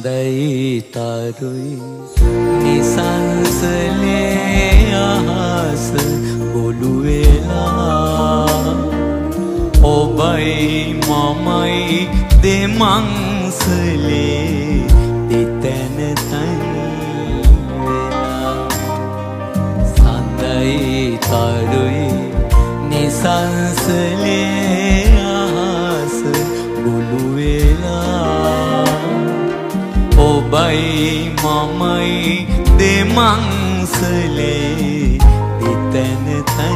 සඳයි තරුයි නිසංසලේ අහස ගොළු වෙලා ඔබයි මමයි දෙමංසලේ දෙතැන තනි වෙලා සඳයි තරුයි නිසංසලේ අහස ගොළු වෙලා ඔබයි මමයි දෙමංසලේ දෙතැන තනි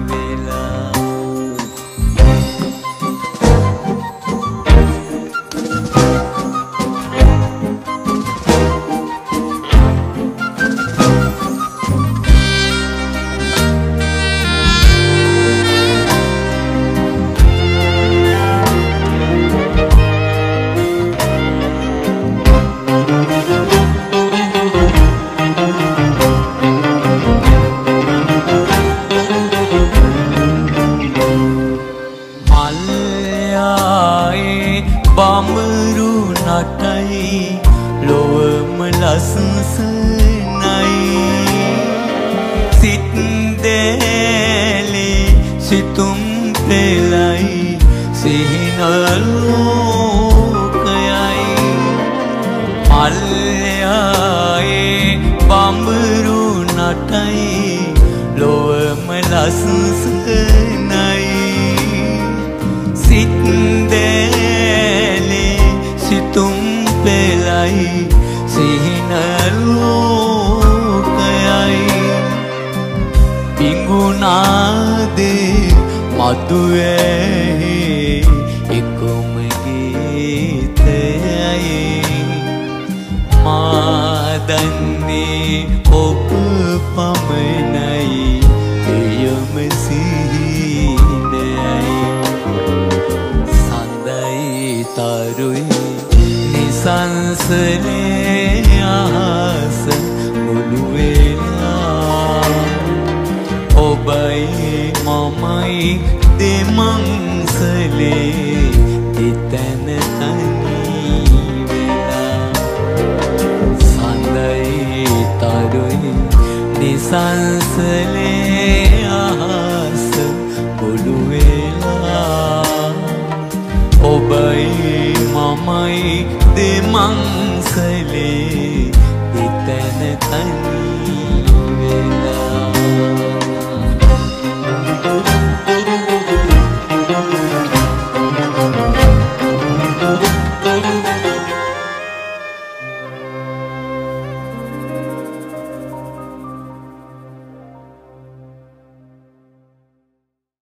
වෙලා බඹරු නටයි ලොවම ලස්සනයි සිත් දෙලේ සිතුම් පෙළයි සිහිනලෝකයයි මල්යායේ බඹරු නටයි ලොවම ලස්සනයි සිත් සිතුම් පෙළයි සිහිනලෝකයයි පිඟුනාදේ මధుවැහි එකම ගීතයයි මා දන්නේ ඔබ පමණයි එයම සිහිනයයි සඳයි තරුයි නිසංසලේ අහස ගොළු වෙලා ඔබයි මමයි දෙමංසලේ දෙතැන තනි වෙලා සඳයි තරුයි නිසංසලේ අහස ගොළු වෙලා ඔබයි මමයි දෙමංසලේ දෙතැන තනි වෙලා Thank you.